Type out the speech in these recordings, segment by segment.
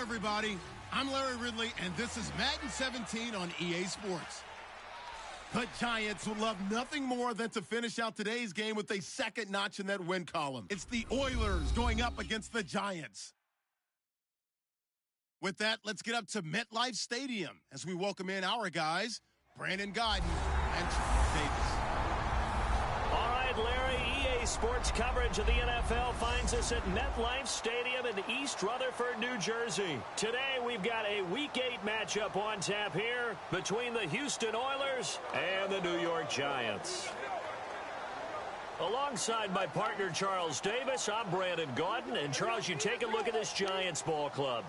everybody. I'm Larry Ridley, and this is Madden 17 on EA Sports. The Giants would love nothing more than to finish out today's game with a second notch in that win column. It's the Oilers going up against the Giants. With that, let's get up to MetLife Stadium as we welcome in our guys, Brandon Guyton and Charles Davis. All right, Larry, EA Sports coverage of the NFL finds us at MetLife Stadium in East Rutherford, New Jersey. Today, we've got a Week 8 matchup on tap here between the Houston Oilers and the New York Giants. Alongside my partner, Charles Davis, I'm Brandon Guyton. And, Charles, you take a look at this Giants ball club.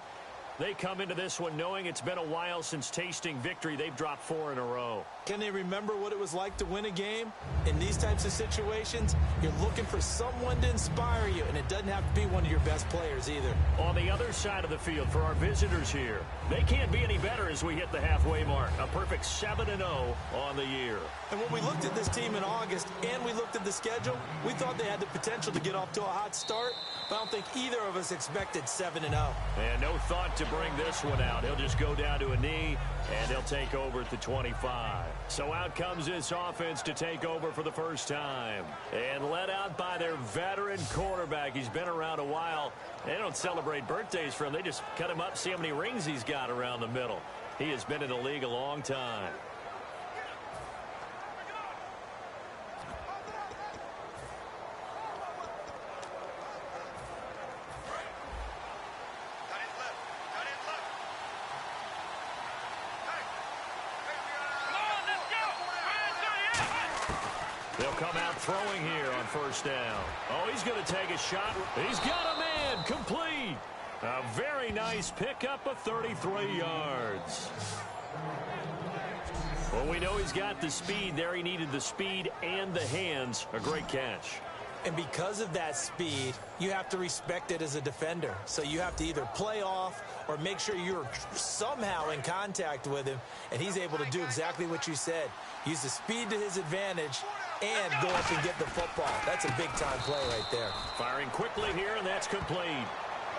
They come into this one knowing it's been a while since tasting victory. They've dropped 4 in a row. Can they remember what it was like to win a game? In these types of situations, you're looking for someone to inspire you, and it doesn't have to be one of your best players either. On the other side of the field for our visitors here, they can't be any better as we hit the halfway mark. A perfect 7-0 on the year. And when we looked at this team in August and we looked at the schedule, we thought they had the potential to get off to a hot start, but I don't think either of us expected 7-0. And no thought to bring this one out. He'll just go down to a knee, and he'll take over at the 25. So out comes this offense to take over for the first time. And led out by their veteran quarterback. He's been around a while. They don't celebrate birthdays for him. They just cut him up, see how many rings he's got around the middle. He has been in the league a long time. They'll come out throwing here on first down. Oh, he's going to take a shot. He's got a man. Complete. A very nice pickup of 33 yards. Well, we know he's got the speed there. He needed the speed and the hands. A great catch. And because of that speed, you have to respect it as a defender. So you have to either play off or make sure you're somehow in contact with him. And he's able to do exactly what you said. Use the speed to his advantage and go up and get the football. That's a big-time play right there. Firing quickly here, and that's complete.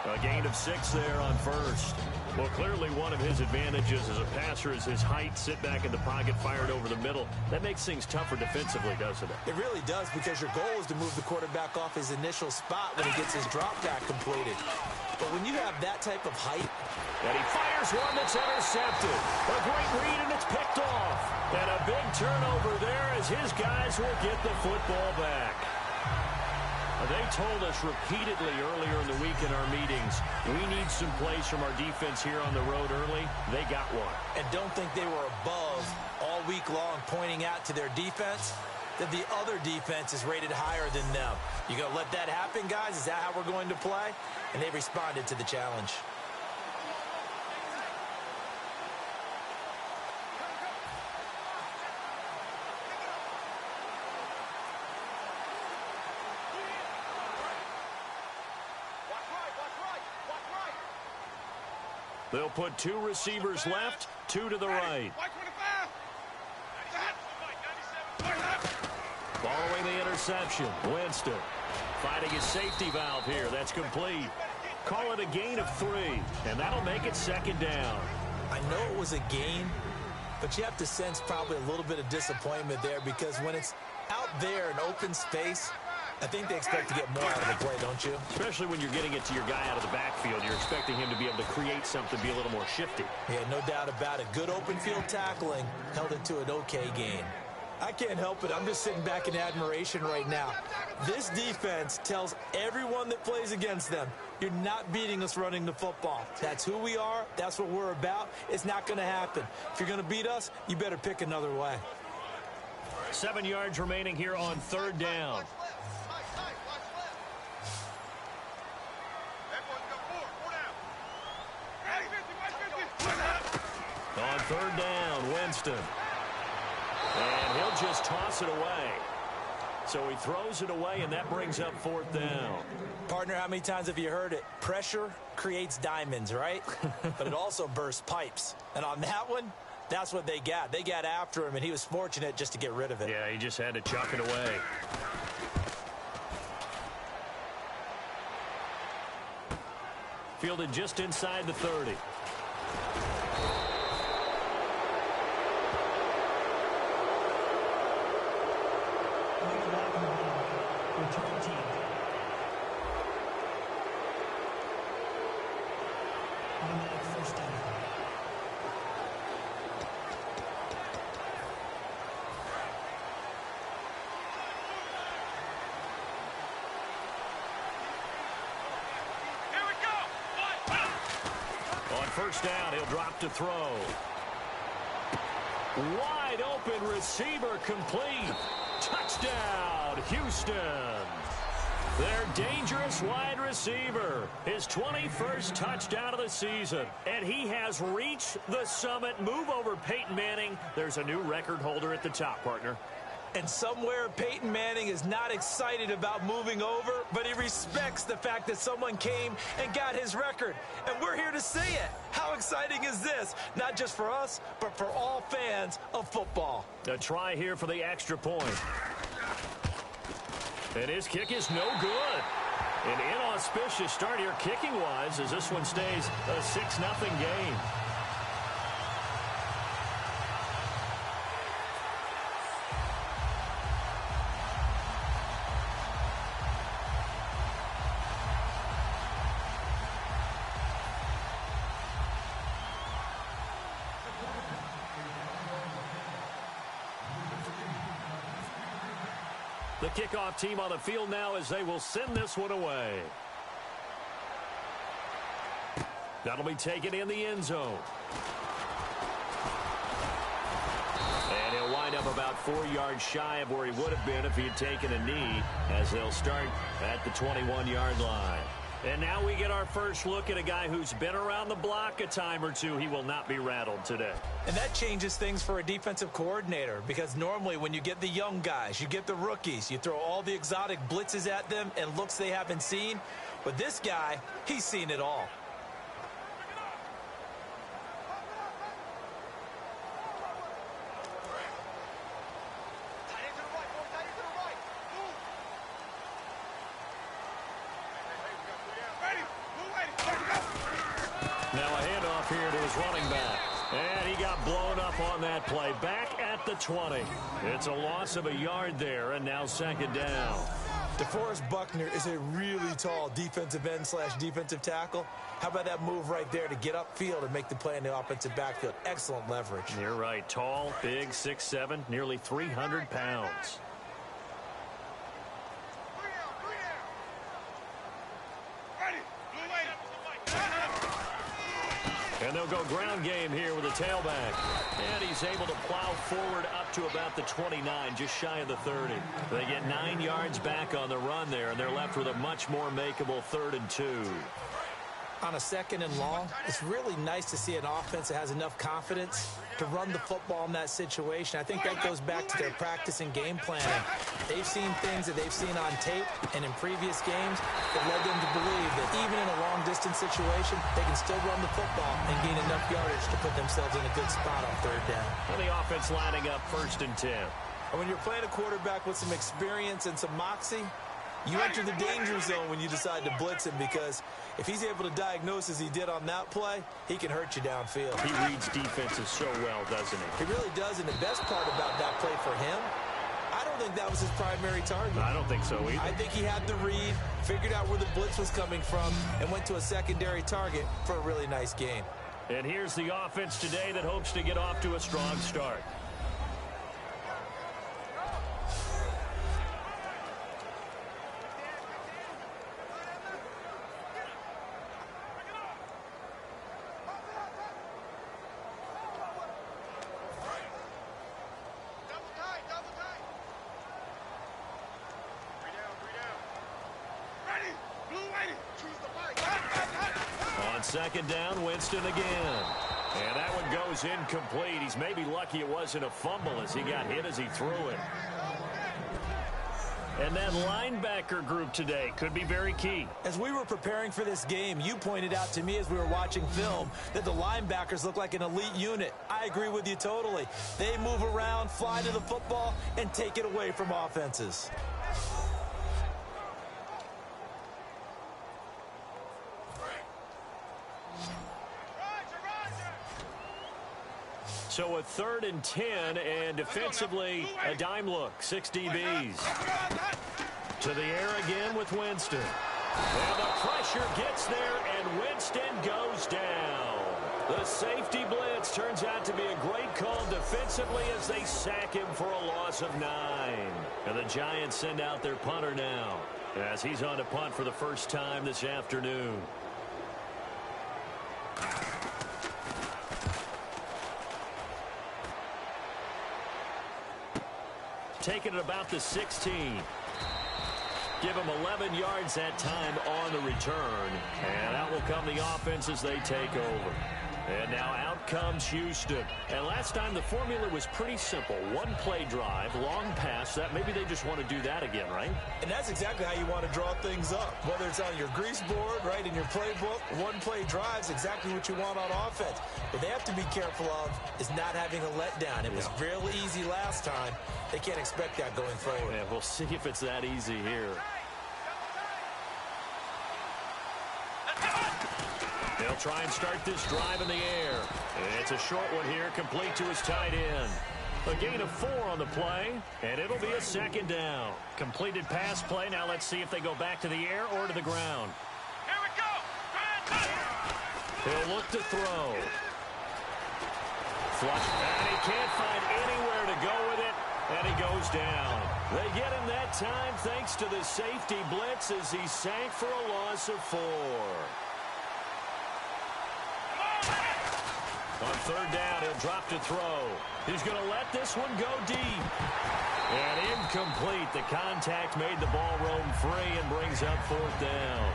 A gain of 6 there on first. Well, clearly one of his advantages as a passer is his height. Sit back in the pocket, fired over the middle. That makes things tougher defensively, doesn't it? It really does, because your goal is to move the quarterback off his initial spot when he gets his drop back completed. But when you have that type of height... And he fires one that's intercepted. A great read, and it's picked off. And a big turnover there as his guys will get the football back. They told us repeatedly earlier in the week in our meetings, we need some plays from our defense here on the road early. They got one. And don't think they were above all week long pointing out to their defense that the other defense is rated higher than them. You going to let that happen, guys? Is that how we're going to play? And they responded to the challenge. They'll put 2 receivers left, 2 to the right. Following the interception, Winston finding his safety valve here. That's complete. Call it a gain of 3, and that'll make it second down. I know it was a gain, but you have to sense probably a little bit of disappointment there, because when it's out there in open space, I think they expect to get more out of the play, don't you? Especially when you're getting it to your guy out of the backfield. You're expecting him to be able to create something, be a little more shifty. Yeah, no doubt about it. Good open field tackling held it to an okay gain. I can't help it. I'm just sitting back in admiration right now. This defense tells everyone that plays against them, you're not beating us running the football. That's who we are. That's what we're about. It's not going to happen. If you're going to beat us, you better pick another way. 7 yards remaining here on third down. On third down, Winston. And he'll just toss it away. So he throws it away, and that brings up fourth down. Partner, how many times have you heard it? Pressure creates diamonds, right? But it also bursts pipes. And on that one, that's what they got. They got after him, and he was fortunate just to get rid of it. Yeah, he just had to chuck it away. fielded just inside the 30. Return team. First down. On first down, he'll drop to throw. Wide open receiver complete. Touchdown, Houston. Their dangerous wide receiver. His 21st touchdown of the season. And he has reached the summit. Move over Peyton Manning. There's a new record holder at the top, partner. And somewhere Peyton Manning is not excited about moving over, but he respects the fact that someone came and got his record. And we're here to see it. How exciting is this? Not just for us, but for all fans of football. A try here for the extra point. And his kick is no good. An inauspicious start here kicking-wise as this one stays a 6-0 game. The kickoff team on the field now as they will send this one away. That'll be taken in the end zone. And he'll wind up about 4 yards shy of where he would have been if he had taken a knee, as they'll start at the 21-yard line. And now we get our first look at a guy who's been around the block a time or two. He will not be rattled today. And that changes things for a defensive coordinator, because normally when you get the young guys, you get the rookies, you throw all the exotic blitzes at them and looks they haven't seen. But this guy, he's seen it all. Now a handoff here to his running back. And he got blown up on that play. Back at the 20. It's a loss of a yard there, and now second down. DeForest Buckner is a really tall defensive end / defensive tackle. How about that move right there to get upfield and make the play in the offensive backfield? Excellent leverage. You're right. Tall, big, 6'7", nearly 300 pounds. And they'll go ground game here with a tailback. And he's able to plow forward up to about the 29, just shy of the 30. They get 9 yards back on the run there, and they're left with a much more makeable 3rd and 2. On a 2nd and long, it's really nice to see an offense that has enough confidence to run the football in that situation. I think that goes back to their practice and game planning. They've seen things that they've seen on tape and in previous games that led them to believe that even in a long-distance situation, they can still run the football and gain enough yardage to put themselves in a good spot on 3rd down. And the offense lining up 1st and 10. And when you're playing a quarterback with some experience and some moxie, you enter the danger zone when you decide to blitz him, because if he's able to diagnose as he did on that play, he can hurt you downfield. He reads defenses so well, doesn't he? He really does, and the best part about that play for him, I don't think that was his primary target. I don't think so either. I think he had the read, figured out where the blitz was coming from, and went to a secondary target for a really nice gain. And here's the offense today that hopes to get off to a strong start. On 2nd down, Winston again. And that one goes incomplete. He's maybe lucky it wasn't a fumble as he got hit as he threw it. And that linebacker group today could be very key. As we were preparing for this game, you pointed out to me as we were watching film that the linebackers look like an elite unit. I agree with you totally. They move around, fly to the football, and take it away from offenses. So a 3rd and 10, and defensively a dime look. 6 DBs. To the air again with Winston. And the pressure gets there, and Winston goes down. The safety blitz turns out to be a great call defensively as they sack him for a loss of 9. And the Giants send out their punter now as he's on to punt for the first time this afternoon. Taking it about the 16. Give them 11 yards that time on the return. And out will come the offense as they take over. And now out comes Houston. And last time the formula was pretty simple. One play drive, long pass. That maybe they just want to do that again, right? And that's exactly how you want to draw things up. Whether it's on your grease board, right, in your playbook, one play drive is exactly what you want on offense. What they have to be careful of is not having a letdown. It was real easy last time. They can't expect that going forward. Yeah, we'll see if it's that easy here. They'll try and start this drive in the air. It's a short one here, complete to his tight end. A gain of 4 on the play, and it'll be a 2nd down. Completed pass play. Now let's see if they go back to the air or to the ground. Here we go. He'll look to throw. Flush, and he can't find anywhere to go with it, and he goes down. They get him that time thanks to the safety blitz as he sank for a loss of 4. On 3rd down, he'll drop to throw. He's going to let this one go deep. And incomplete. The contact made the ball roam free and brings up 4th down.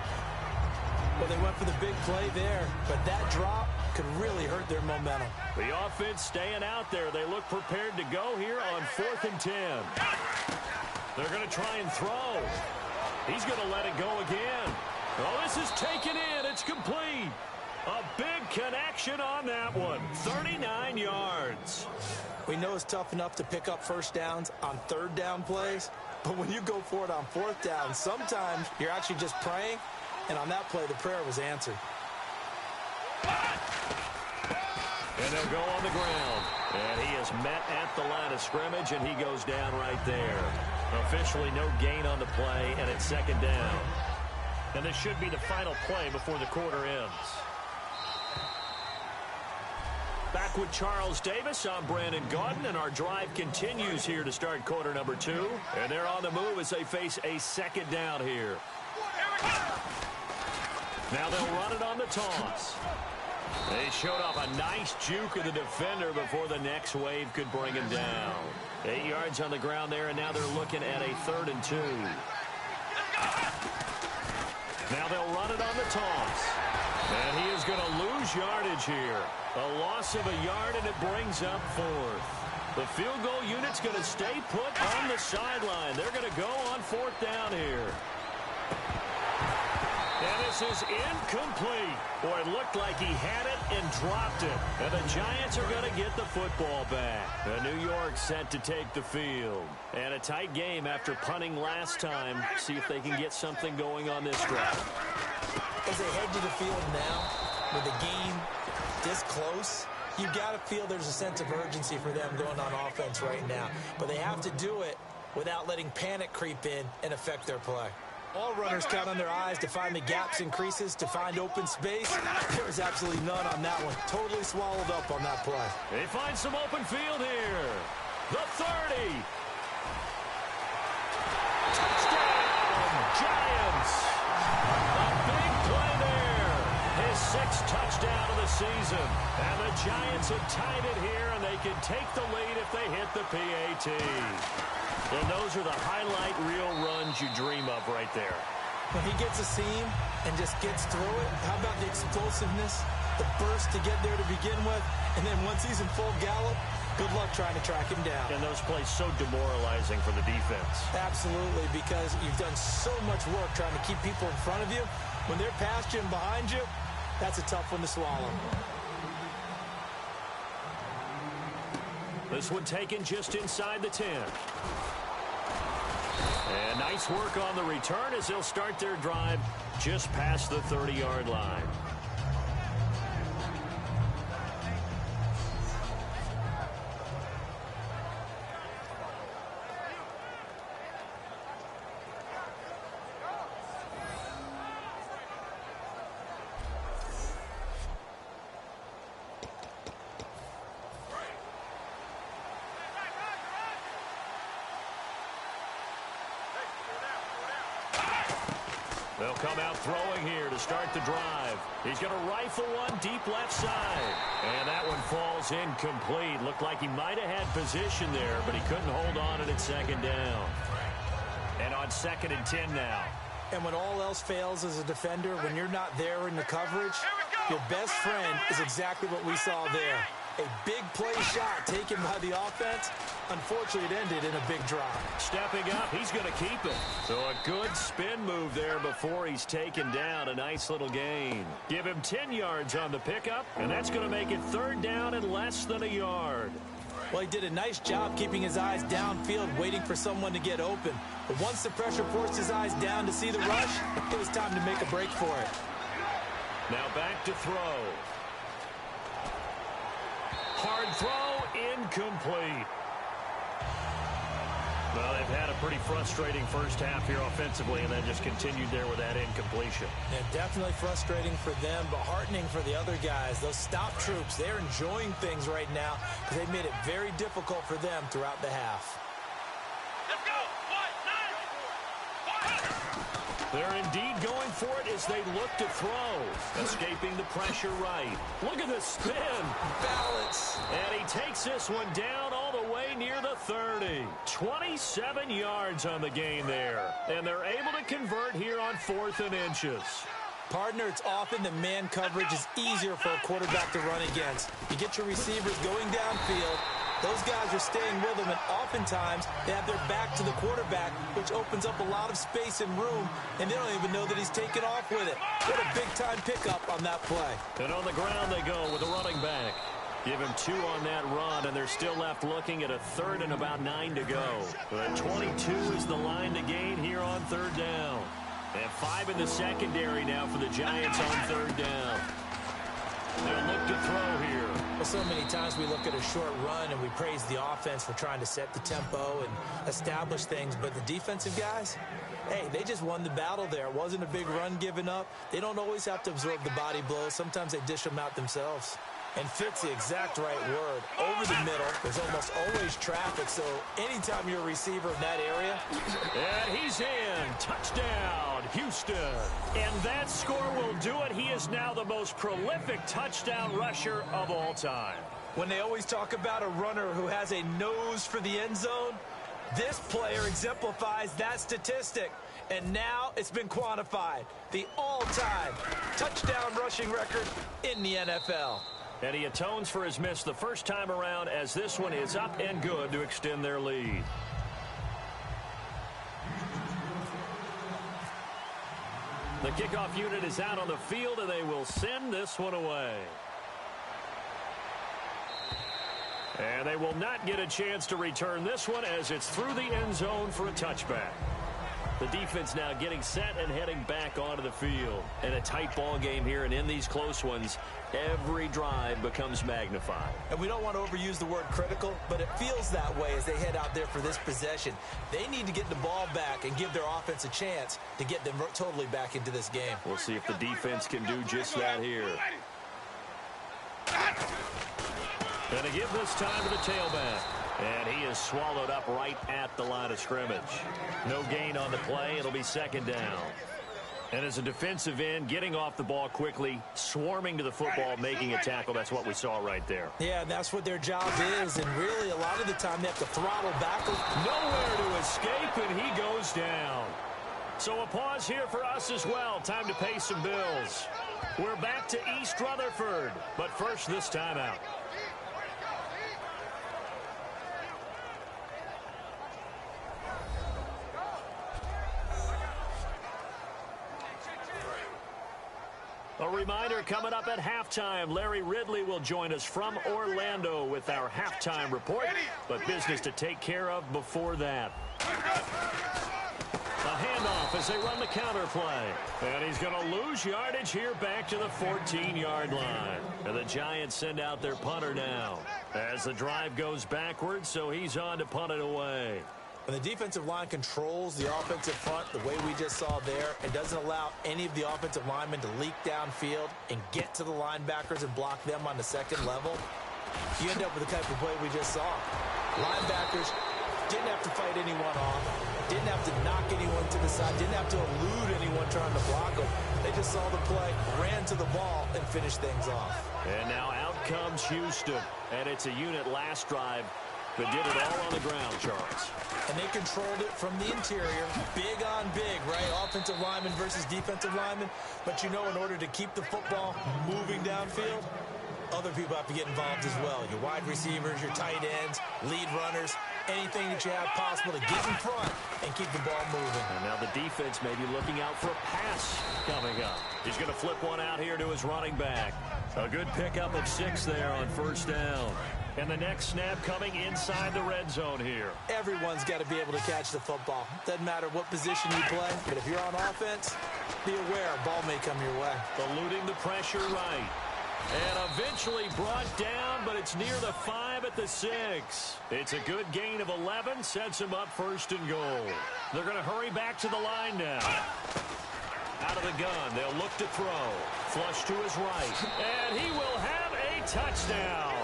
Well, they went for the big play there, but that drop could really hurt their momentum. The offense staying out there. They look prepared to go here on 4th and 10. They're going to try and throw. He's going to let it go again. Oh, this is taken in. It's complete. A big connection on that one. 39 yards. We know it's tough enough to pick up first downs on 3rd down plays, but when you go for it on 4th down, sometimes you're actually just praying, and on that play, the prayer was answered. And they'll go on the ground. And he is met at the line of scrimmage, and he goes down right there. Officially no gain on the play, and it's 2nd down. And this should be the final play before the quarter ends. Back with Charles Davis, I'm Brandon Gaudin, and our drive continues here to start quarter number 2. And they're on the move as they face a 2nd down here. Now they'll run it on the toss. They showed off a nice juke of the defender before the next wave could bring him down. 8 yards on the ground there, and now they're looking at a 3rd and 2. Now they'll run it on the toss. And he is going to lose yardage here. A loss of a yard, and it brings up 4th. The field goal unit's going to stay put on the sideline. They're going to go on 4th down here. And this is incomplete. Boy, it looked like he had it and dropped it. And the Giants are going to get the football back. The New York set to take the field. And a tight game after punting last time. See if they can get something going on this drive. As they head to the field now, with the game this close, you've got to feel there's a sense of urgency for them going on offense right now. But they have to do it without letting panic creep in and affect their play. All runners count on their eyes to find the gaps and creases, to find open space. There was absolutely none on that one. Totally swallowed up on that play. They find some open field here. The 30. Touchdown, Giants. A big play there. His 6th touchdown of the season. And the Giants have tied it here, and they can take the lead if they hit the PAT. And those are the highlight reel runs you dream of right there. When he gets a seam and just gets through it, how about the explosiveness, the burst to get there to begin with, and then once he's in full gallop, good luck trying to track him down. And those plays so demoralizing for the defense. Absolutely, because you've done so much work trying to keep people in front of you. When they're past you and behind you, that's a tough one to swallow. This one taken just inside the 10. And nice work on the return as they'll start their drive just past the 30-yard line. They'll come out throwing here to start the drive. He's going to rifle one deep left side. And that one falls incomplete. Looked like he might have had position there, but he couldn't hold on at second down. And on 2nd and 10 now. And when all else fails as a defender, when you're not there in the coverage, your best friend is exactly what we saw there. A big play shot taken by the offense. Unfortunately, it ended in a big drop. Stepping up, he's going to keep it. So a good spin move there before he's taken down. A nice little gain. Give him 10 yards on the pickup, and that's going to make it 3rd down and less than a yard. Well, he did a nice job keeping his eyes downfield, waiting for someone to get open. But once the pressure forced his eyes down to see the rush, it was time to make a break for it. Now back to throw. Hard throw, incomplete. Well, they've had a pretty frustrating first half here offensively, and then just continued there with that incompletion. Yeah, definitely frustrating for them, but heartening for the other guys. Those stop troops, they're enjoying things right now because they've made it very difficult for them throughout the half. Let's go. 1, 9, 1. They're indeed going for it as they look to throw. Escaping the pressure right. Look at the spin. Balance. And he takes this one down all the way near the 30. 27 yards on the gain there. And they're able to convert here on 4th and inches. Partner, it's often that man coverage is easier for a quarterback to run against. You get your receivers going downfield. Those guys are staying with them, and oftentimes they have their back to the quarterback, which opens up a lot of space and room, and they don't even know that he's taken off with it. What a big-time pickup on that play. And on the ground they go with a running back. Give him 2 on that run, and they're still left looking at a 3rd and about 9 to go. But 22 is the line to gain here on 3rd down. And 5 in the secondary now for the Giants on 3rd down. They'll look to throw here. Well, so many times we look at a short run and we praise the offense for trying to set the tempo and establish things, but the defensive guys, hey, they just won the battle there. It wasn't a big run given up. They don't always have to absorb the body blows. Sometimes they dish them out themselves. And fit's the exact right word. Over the middle, there's almost always traffic, so anytime you're a receiver in that area. And he's in. Touchdown, Houston. And that score will do it. He is now the most prolific touchdown rusher of all time. When they always talk about a runner who has a nose for the end zone, this player exemplifies that statistic. And now it's been quantified. The all-time touchdown rushing record in the NFL. And he atones for his miss the first time around as this one is up and good to extend their lead. The kickoff unit is out on the field, and they will send this one away. And they will not get a chance to return this one as it's through the end zone for a touchback. The defense now getting set and heading back onto the field. And a tight ball game here, and in these close ones, every drive becomes magnified. And we don't want to overuse the word critical, but it feels that way as they head out there for this possession. They need to get the ball back and give their offense a chance to get them totally back into this game. We'll see if the defense can do just that here. And to give this time to the tailback. And he is swallowed up right at the line of scrimmage. No gain on the play. It'll be 2nd down. And as a defensive end, getting off the ball quickly, swarming to the football, making a tackle. That's what we saw right there. Yeah, and that's what their job is. And really, a lot of the time, they have to throttle back. Nowhere to escape, and he goes down. So a pause here for us as well. Time to pay some bills. We're back to East Rutherford. But first, this timeout. A reminder, coming up at halftime, Larry Ridley will join us from Orlando with our halftime report, but business to take care of before that. A handoff as they run the counter play. And he's going to lose yardage here back to the 14-yard line. And the Giants send out their punter now as the drive goes backwards, so he's on to punt it away. And the defensive line controls the offensive front the way we just saw there and doesn't allow any of the offensive linemen to leak downfield and get to the linebackers and block them on the second level. You end up with the type of play we just saw. Linebackers Didn't have to fight anyone off. Didn't have to knock anyone to the side. Didn't have to elude anyone trying to block them. They just saw the play, ran to the ball, and finished things off. And now out comes Houston. And it's a unit last drive that did it all on the ground, Charles. And they controlled it from the interior. Big on big, right? Offensive lineman versus defensive lineman. But you know, in order to keep the football moving downfield, other people have to get involved as well. Your wide receivers, your tight ends, lead runners, anything that you have possible to get in front and keep the ball moving. And now the defense may be looking out for a pass coming up. He's going to flip one out here to his running back. A good pickup of 6 there on first down. And the next snap coming inside the red zone here. Everyone's got to be able to catch the football. Doesn't matter what position you play, but if you're on offense, be aware a ball may come your way. Eluding the pressure right. And eventually brought down, but it's near the 5 at the 6. It's a good gain of 11, sets him up first and goal. They're going to hurry back to the line now. Out of the gun, they'll look to throw. Flush to his right. And he will have a touchdown.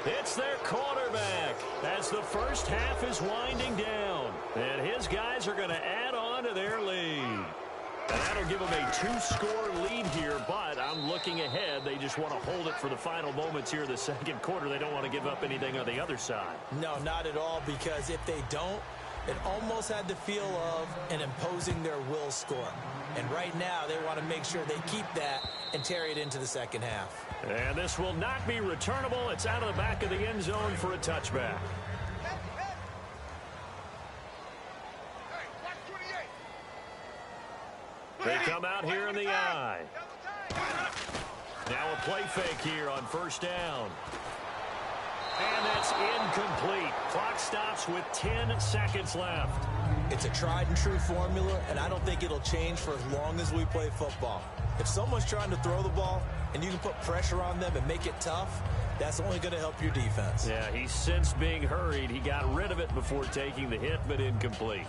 It's their quarterback as the first half is winding down. And his guys are going to add on to their lead. And that'll give them a 2-score lead here, but I'm looking ahead. They just want to hold it for the final moments here in the second quarter. They don't want to give up anything on the other side. No, not at all, because if they don't, it almost had the feel of an imposing their will score. And right now, they want to make sure they keep that and carry it into the second half. And this will not be returnable. It's out of the back of the end zone for a touchback. They come out here in the eye. Now a play fake here on first down. And that's incomplete. Clock stops with 10 seconds left. It's a tried and true formula, and I don't think it'll change for as long as we play football. If someone's trying to throw the ball and you can put pressure on them and make it tough, that's only going to help your defense. Yeah, he sensed being hurried. He got rid of it before taking the hit, but incomplete.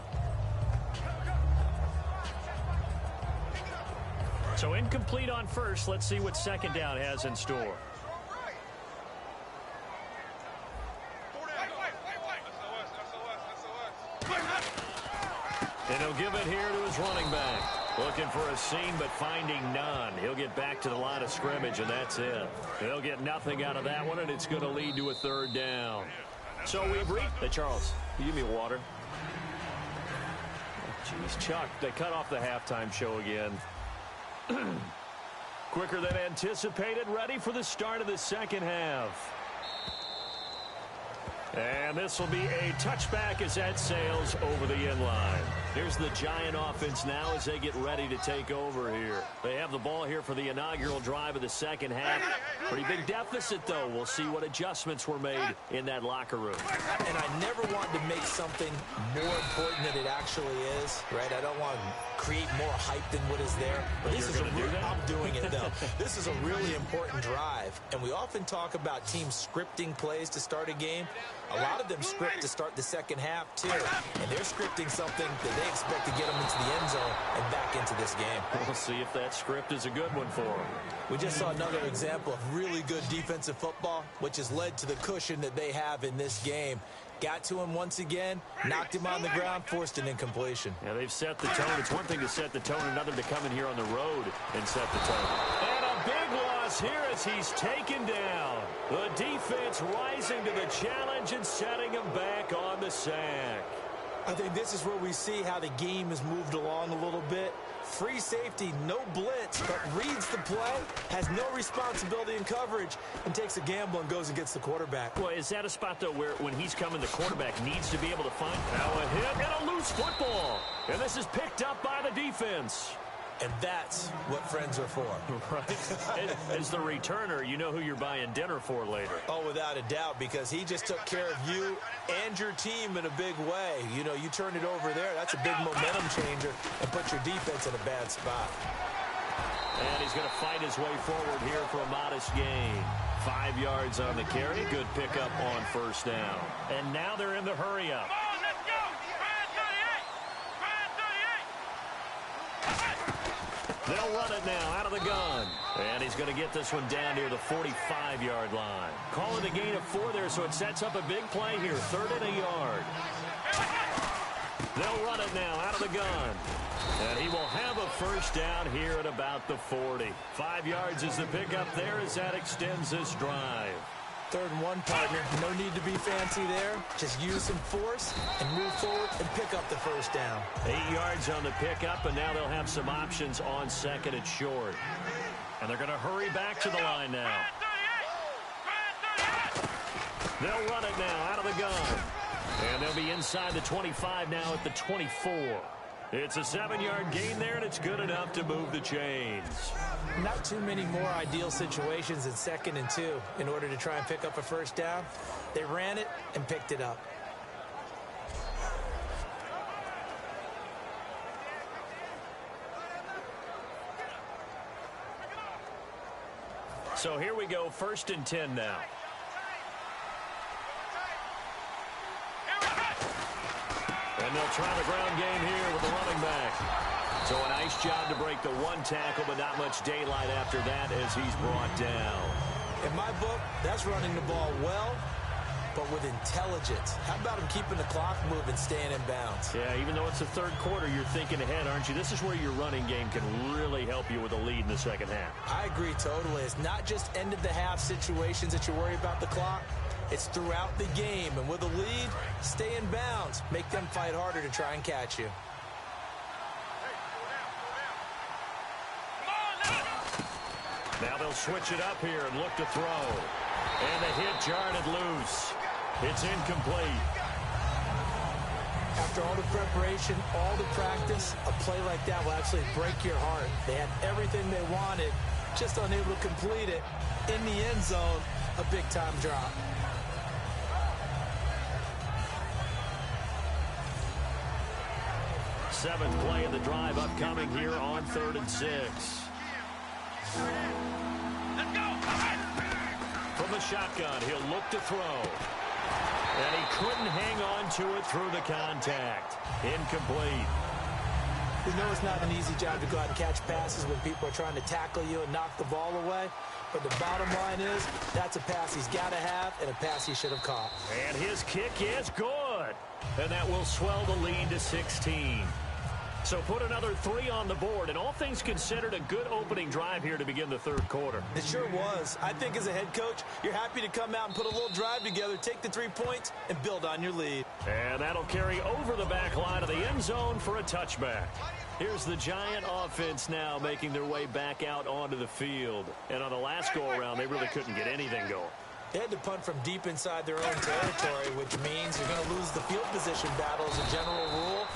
So incomplete on first. Let's see what second down has in store. And he'll give it here to his running back. Looking for a seam, but finding none. He'll get back to the line of scrimmage, and that's it. They'll get nothing out of that one, and it's going to lead to a third down. So we've reached... Hey, Charles, you give me water. Jeez, Chuck, they cut off the halftime show again. Quicker than anticipated, ready for the start of the second half. And this will be a touchback as that sails over the end line. Here's the Giant offense now as they get ready to take over here. They have the ball here for the inaugural drive of the second half. Pretty big deficit, though. We'll see what adjustments were made in that locker room. And I never want to make something more important than it actually is, right? I don't want to create more hype than what is there. But this is I'm doing it, though. This is a really important drive. And we often talk about teams scripting plays to start a game. A lot of them script to start the second half, too. And they're scripting something that they expect to get them into the end zone and back into this game. We'll see if that script is a good one for them. We just saw another example of really good defensive football, which has led to the cushion that they have in this game. Got to him once again, knocked him on the ground, forced an incompletion. Yeah, they've set the tone. It's one thing to set the tone, another to come in here on the road and set the tone. And a big loss here as he's taken down. The defense rising to the challenge and setting him back on the sack. I think this is where we see how the game has moved along a little bit. Free safety, no blitz, but reads the play, has no responsibility in coverage, and takes a gamble and goes and gets the quarterback. Well, is that a spot, though, where when he's coming, the quarterback needs to be able to find now a hit and a loose football? And this is picked up by the defense. And that's what friends are for. Right? As the returner, you know who you're buying dinner for later. Oh, without a doubt, because he just took care of you and your team in a big way. You know, you turn it over there, that's a big momentum changer and put your defense in a bad spot. And he's going to fight his way forward here for a modest gain. 5 yards on the carry. Good pickup on first down. And now they're in the hurry up. Come on, let's go! Brand 38! Brand 38! They'll They'll run it now out of the gun. And he's going to get this one down near the 45-yard line. Calling a gain of 4 there, so it sets up a big play here. 3rd and a yard. They'll run it now out of the gun. And he will have a first down here at about the 40. 5 yards is the pickup there as that extends this drive. 3rd and 1, partner. No need to be fancy there. Just use some force and move forward and pick up the first down. 8 yards on the pickup, and now they'll have some options on 2nd and short. And they're going to hurry back to the line now. They'll run it now out of the gun. And they'll be inside the 25 now at the 24. It's a 7-yard gain there, and it's good enough to move the chains. Not too many more ideal situations in 2nd and 2 in order to try and pick up a first down. They ran it and picked it up. So here we go, 1st and 10 now. And they'll try the ground game here with the running back. So a nice job to break the 1 tackle, but not much daylight after that as he's brought down. In my book, that's running the ball well, but with intelligence. How about him keeping the clock moving, staying in bounds? Yeah, even though it's the 3rd quarter, you're thinking ahead, aren't you? This is where your running game can really help you with a lead in the 2nd half. I agree totally. It's not just end-of-the-half situations that you worry about the clock. It's throughout the game, and with a lead, stay in bounds. Make them fight harder to try and catch you. Now they'll switch it up here and look to throw. And the hit jarred it loose. It's incomplete. After all the preparation, all the practice, a play like that will actually break your heart. They had everything they wanted, just unable to complete it. In the end zone, a big-time drop. Seventh play of the drive upcoming here on 3rd and 6. Let's go. From the shotgun, he'll look to throw. And he couldn't hang on to it through the contact. Incomplete. You know it's not an easy job to go out and catch passes when people are trying to tackle you and knock the ball away. But the bottom line is, that's a pass he's got to have and a pass he should have caught. And his kick is good. And that will swell the lead to 16. So put another 3 on the board, and all things considered, a good opening drive here to begin the 3rd quarter. It sure was. I think as a head coach, you're happy to come out and put a little drive together, take the 3 points, and build on your lead. And that'll carry over the back line of the end zone for a touchback. Here's the Giant offense now making their way back out onto the field. And on the last go-around, they really couldn't get anything going. They had to punt from deep inside their own territory, which means you're going to lose the field position battle as a general rule.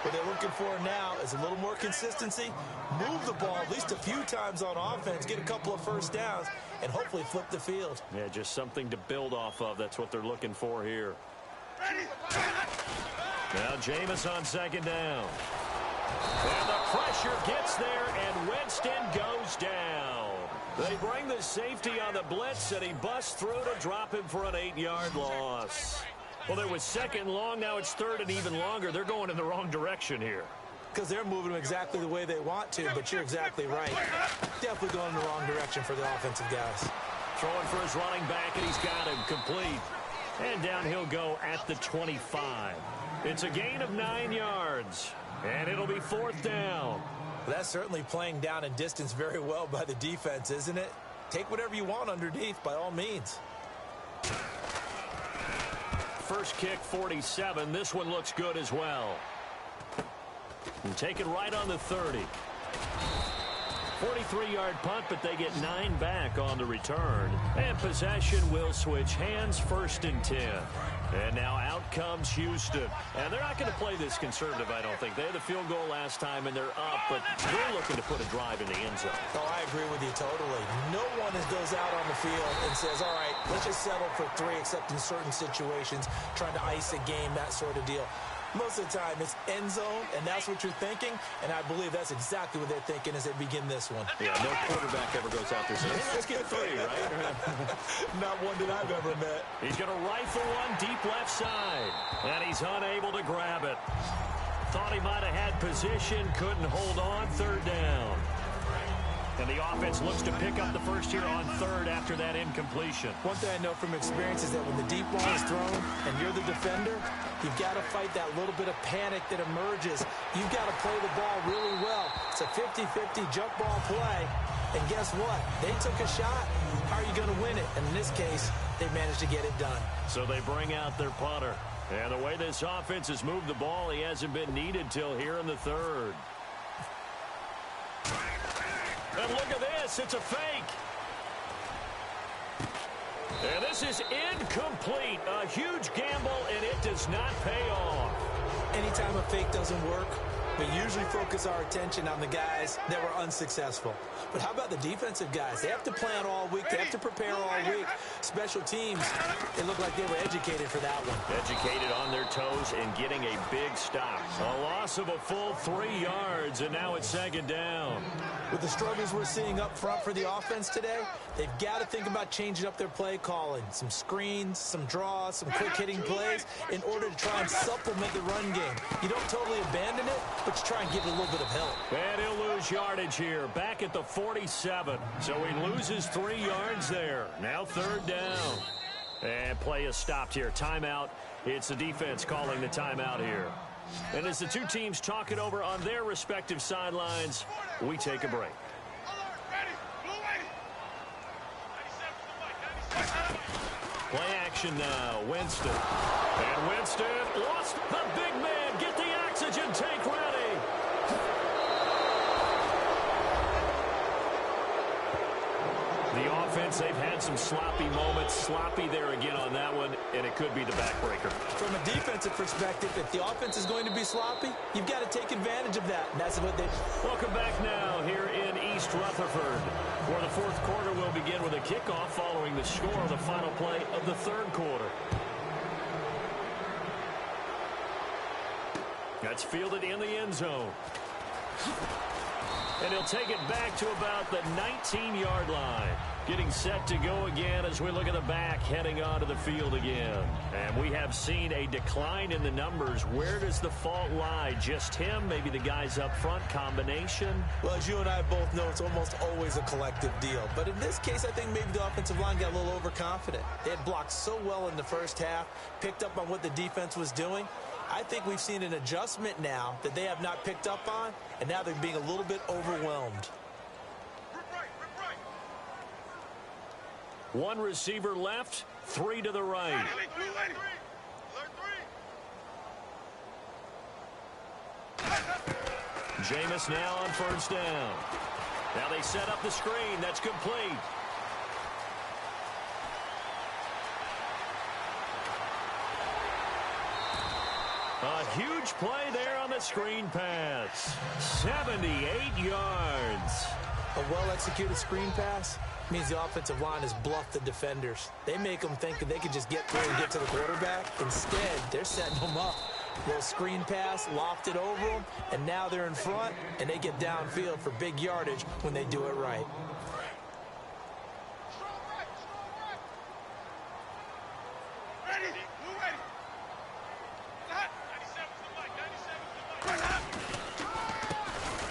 What they're looking for now is a little more consistency, move the ball at least a few times on offense, get a couple of first downs, and hopefully flip the field. Yeah, just something to build off of. That's what they're looking for here. Now Jameis on 2nd down. And the pressure gets there, and Winston goes down. They bring the safety on the blitz, and he busts through to drop him for an 8-yard loss. Well, there was 2nd long. Now it's 3rd and even longer. They're going in the wrong direction here. Because they're moving them exactly the way they want to, but you're exactly right. Definitely going in the wrong direction for the offensive guys. Throwing for his running back, and he's got him complete. And down he'll go at the 25. It's a gain of 9 yards, and it'll be 4th down. Well, that's certainly playing down and distance very well by the defense, isn't it? Take whatever you want underneath, by all means. First kick, 47. This one looks good as well. And taken right on the 30. 43-yard punt, but they get 9 back on the return. And possession will switch hands, 1st and 10. And now out comes Houston. And they're not going to play this conservative, I don't think. They had the field goal last time, and they're up, but they're looking to put a drive in the end zone. Oh, I agree with you totally. No one goes out on the field and says, all right, let's just settle for 3, except in certain situations, trying to ice a game, that sort of deal. Most of the time, it's end zone, and that's what you're thinking, and I believe that's exactly what they're thinking as they begin this one. Yeah, no quarterback ever goes out there saying, hey, let's get 3, right? Not one that I've ever met. He's going to rifle one deep left side, and he's unable to grab it. Thought he might have had position, couldn't hold on, 3rd down. And the offense looks to pick up the first here on third after that incompletion. One thing I know from experience is that when the deep ball is thrown and you're the defender, you've got to fight that little bit of panic that emerges. You've got to play the ball really well. It's a 50-50 jump ball play. And guess what? They took a shot. How are you going to win it? And in this case, they managed to get it done. So they bring out their punter. And the way this offense has moved the ball, he hasn't been needed till here in the third. And look at this. It's a fake. And this is incomplete. A huge gamble, and it does not pay off. Anytime a fake doesn't work, we usually focus our attention on the guys that were unsuccessful. But how about the defensive guys? They have to plan all week. They have to prepare all week. Special teams, they look like they were educated for that one. Educated on their toes and getting a big stop. A loss of a full 3 yards, and now it's second down. With the struggles we're seeing up front for the offense today, they've got to think about changing up their play calling. Some screens, some draws, some quick-hitting plays in order to try and supplement the run game. You don't totally abandon it, but you try and give it a little bit of help. And he'll lose yardage here, back at the 47. So he loses 3 yards there. Now third down. And play is stopped here. Timeout. It's the defense calling the timeout here. And as the two teams talk it over on their respective sidelines, we take a break. Play action now. Winston. And Winston lost the big man. Get the oxygen tank ready. The offense, they've had some sloppy moments. Sloppy there again on that one, and it could be the backbreaker. From a defensive perspective, if the offense is going to be sloppy, you've got to take advantage of that. And that's what they... Welcome back now here in East Rutherford, where the fourth quarter will begin with a kickoff following the score of the final play of the third quarter. That's fielded in the end zone. And he'll take it back to about the 19-yard line. Getting set to go again as we look at the back heading onto the field again. And we have seen a decline in the numbers. Where does the fault lie? Just him? Maybe the guys up front? Combination? Well, as you and I both know, it's almost always a collective deal. But in this case, I think maybe the offensive line got a little overconfident. They had blocked so well in the first half, picked up on what the defense was doing. I think we've seen an adjustment now that they have not picked up on, and now they're being a little bit overwhelmed. One receiver left, 3 to the right. Jameis now on first down. Now they set up the screen. That's complete. A huge play there on the screen pass. 78 yards. A well-executed screen pass means the offensive line has bluffed the defenders. They make them think that they can just get through and get to the quarterback. Instead, they're setting them up. Little screen pass, lofted over them, and now they're in front, and they get downfield for big yardage when they do it right.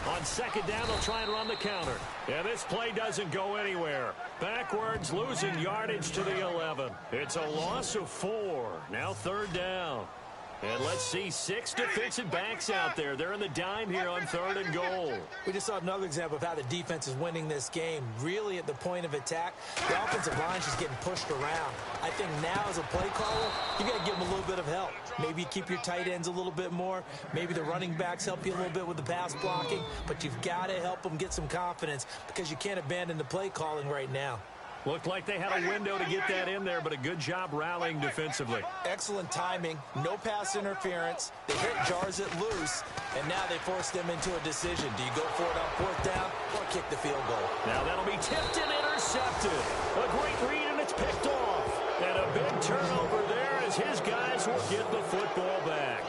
On second down, they'll try and run the counter. And this play doesn't go anywhere. Backwards, losing yardage to the 11. It's a loss of 4. Now third down. And let's see 6 defensive backs out there. They're in the dime here on third and goal. We just saw another example of how the defense is winning this game. Really at the point of attack, the offensive line is just getting pushed around. I think now as a play caller, you got to give them a little bit of help. Maybe keep your tight ends a little bit more. Maybe the running backs help you a little bit with the pass blocking. But you've got to help them get some confidence because you can't abandon the play calling right now. Looked like they had a window to get that in there, but a good job rallying defensively. Excellent timing, no pass interference. They hit jars it loose, and now they force them into a decision. Do you go for it on fourth down or kick the field goal? Now that'll be tipped and intercepted. A great read, and it's picked off. And a big turnover there as his guys will get the football back.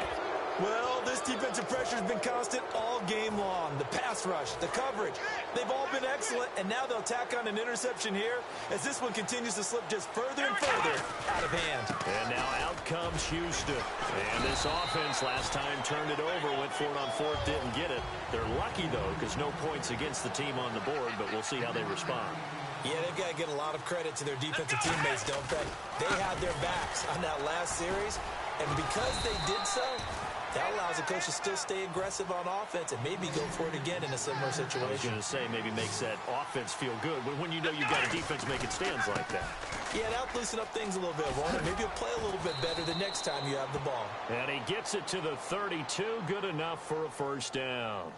Well, This defensive pressure has been constant all game long. The pass rush, the coverage, they've all been excellent, and now they'll tack on an interception here as this one continues to slip just further and further out of hand. And now out comes Houston. And this offense last time turned it over, went for it on fourth, didn't get it. They're lucky, though, because no points against the team on the board, but we'll see how they respond. Yeah, they've got to get a lot of credit to their defensive teammates, don't they? They had their backs on that last series, and because they did so, that allows the coach to still stay aggressive on offense and maybe go for it again in a similar situation. I was going to say maybe makes that offense feel good, but when you know you've got a defense making stands like that. Yeah, that'll loosen up things a little bit, won't it? Maybe you'll play a little bit better the next time you have the ball. And he gets it to the 32, good enough for a first down.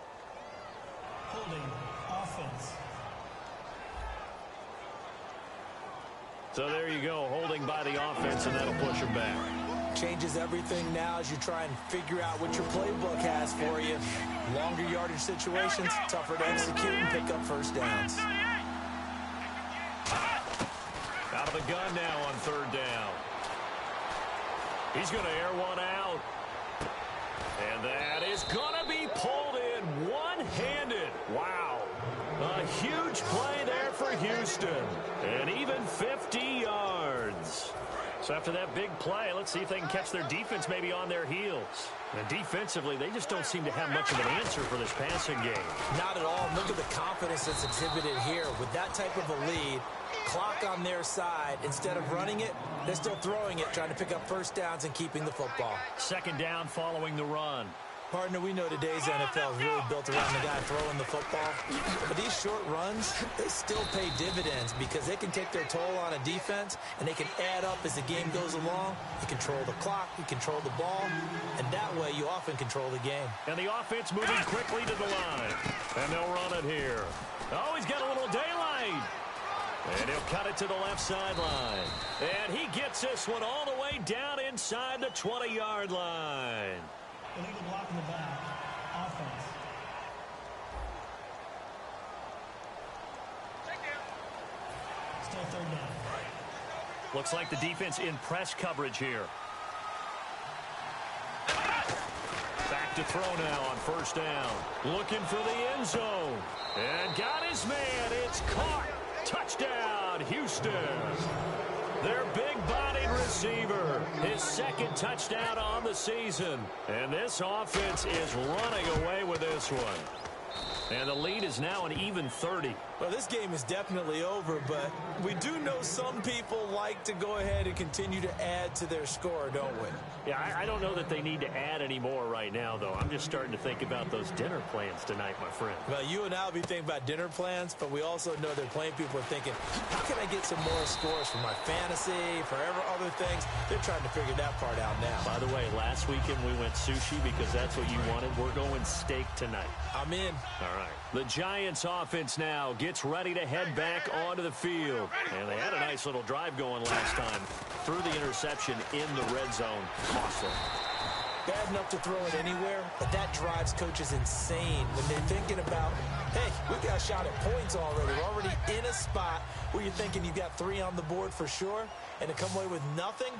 Holding offense. So there you go, holding by the offense, and that'll push him back. Changes everything now as you try and figure out what your playbook has for you. Longer yardage situations, tougher to execute and pick up first downs. Out of the gun now on third down. He's going to air one out. And that is going to be pulled in one-handed. Wow. A huge play there for Houston. And even 50 yards. So after that big play, let's see if they can catch their defense maybe on their heels. And defensively, they just don't seem to have much of an answer for this passing game. Not at all. Look at the confidence that's exhibited here. With that type of a lead, clock on their side, instead of running it, they're still throwing it, trying to pick up first downs and keeping the football. Second down following the run. Partner, we know today's NFL is really built around the guy throwing the football. But these short runs, they still pay dividends because they can take their toll on a defense and they can add up as the game goes along. You control the clock, you control the ball, and that way you often control the game. And the offense moving quickly to the line. And they'll run it here. Oh, he's got a little daylight. And he'll cut it to the left sideline. And he gets this one all the way down inside the 20-yard line. Illegal block in the back. Offense. Still third down. Looks like the defense in press coverage here. Back to throw now on first down. Looking for the end zone. And got his man. It's caught. Touchdown, Houston. Their big-bodied receiver, his second touchdown on the season. And this offense is running away with this one. And the lead is now an even 30. Well, this game is definitely over, but we do know some people like to go ahead and continue to add to their score, don't we? Yeah, I don't know that they need to add any more right now, though. I'm just starting to think about those dinner plans tonight, my friend. Well, you and I will be thinking about dinner plans, but we also know that plenty of people are thinking, how can I get some more scores for my fantasy, for other things? They're trying to figure that part out now. By the way, last weekend we went sushi because that's what you wanted. We're going steak tonight. I'm in. All right. The Giants offense now gets ready to head back onto the field. And they had a nice little drive going last time. Threw the interception in the red zone. Costly. Bad enough to throw it anywhere, but that drives coaches insane when they're thinking about, hey, we got a shot at points already. We're already in a spot where you're thinking you've got 3 on the board for sure, and to come away with nothing,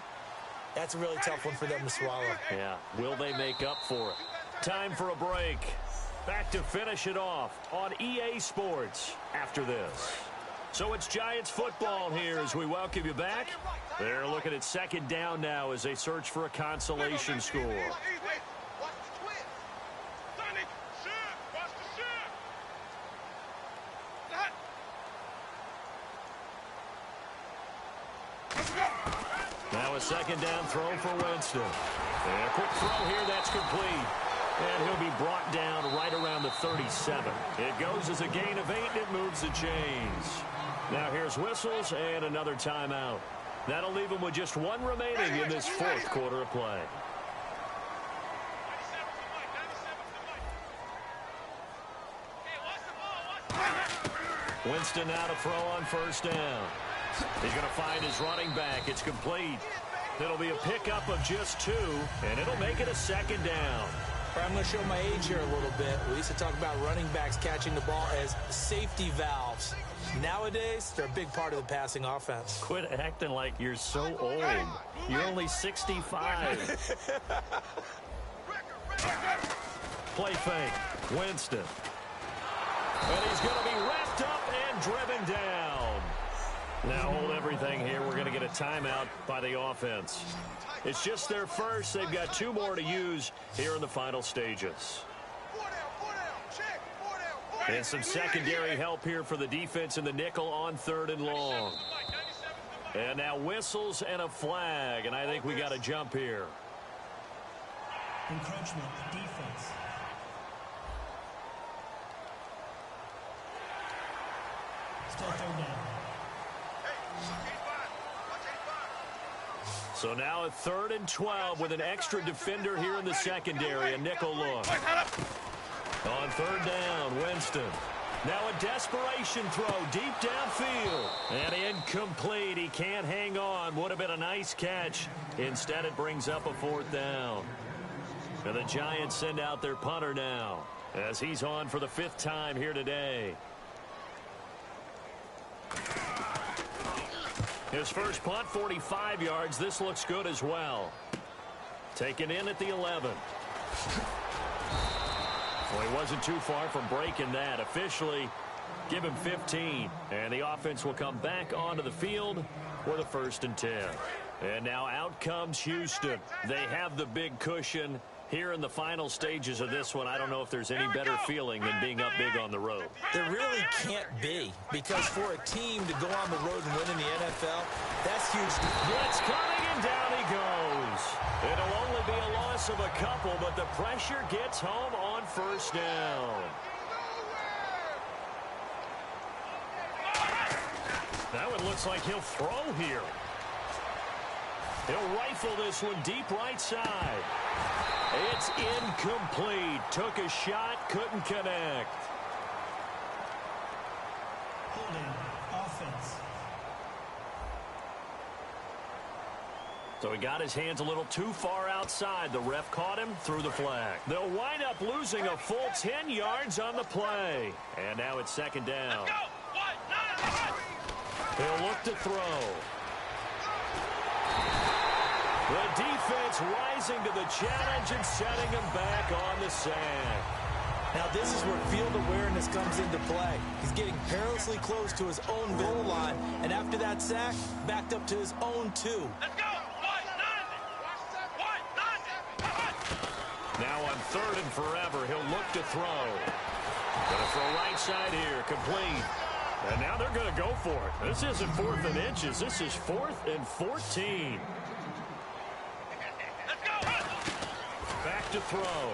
that's a really tough one for them to swallow. Yeah, will they make up for it? Time for a break. Back to finish it off on EA Sports after this. So it's Giants football here as we welcome you back. They're looking at second down now as they search for a consolation score. Now a second down throw for Winston. And a quick throw here that's complete. And he'll be brought down right around the 37. It goes as a gain of 8, and it moves the chains. Now here's whistles and another timeout. That'll leave him with just 1 remaining in this fourth quarter of play. Winston now to throw on first down. He's going to find his running back. It's complete. It'll be a pickup of just 2, and it'll make it a second down. I'm going to show my age here a little bit. We used to talk about running backs catching the ball as safety valves. Nowadays, they're a big part of the passing offense. Quit acting like you're so old. You're only 65. play fake. Winston. And he's going to be wrapped up and driven down. Now hold everything here. We're going to get a timeout by the offense. It's just their first. They've got 2 more to use here in the final stages. And some secondary help here for the defense in the nickel on 3rd and long. And now whistles and a flag, and I think we got to jump here. Encroachment, defense. Still 3rd down. So now a 3rd and 12 with an extra defender here in the secondary, a nickel look. On 3rd down, Winston. Now a desperation throw deep downfield. And incomplete. He can't hang on. Would have been a nice catch. Instead, it brings up a 4th down. And the Giants send out their punter now as he's on for the 5th time here today. His first punt, 45 yards. This looks good as well. Taken in at the 11. Well, he wasn't too far from breaking that. Officially, give him 15. And the offense will come back onto the field with a 1st and 10. And now out comes Houston. They have the big cushion. Here in the final stages of this one, I don't know if there's any better feeling than being up big on the road. There really can't be, because for a team to go on the road and win in the NFL, that's huge. Blitz coming, and down he goes. It'll only be a loss of a couple, but the pressure gets home on 1st down. That one looks like he'll throw here. He'll rifle this one deep right side. It's incomplete. Took a shot, couldn't connect. Holding, offense. So he got his hands a little too far outside. The ref caught him, threw the flag. They'll wind up losing a full 10 yards on the play. And now it's 2nd down. He'll look to throw. The defense rising to the challenge and setting him back on the sack. Now this is where field awareness comes into play. He's getting perilously close to his own goal line, and after that sack, backed up to his own 2. Let's go! Now on 3rd and forever, he'll look to throw. Gonna throw right side here, complete. And now they're gonna go for it. This isn't 4th and inches. This is 4th and 14. Back to throw.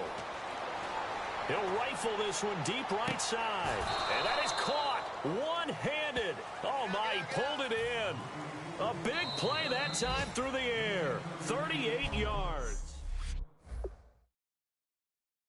He'll rifle this one deep right side. And that is caught one-handed. Oh, my, he pulled it in. A big play that time through the air. 38 yards.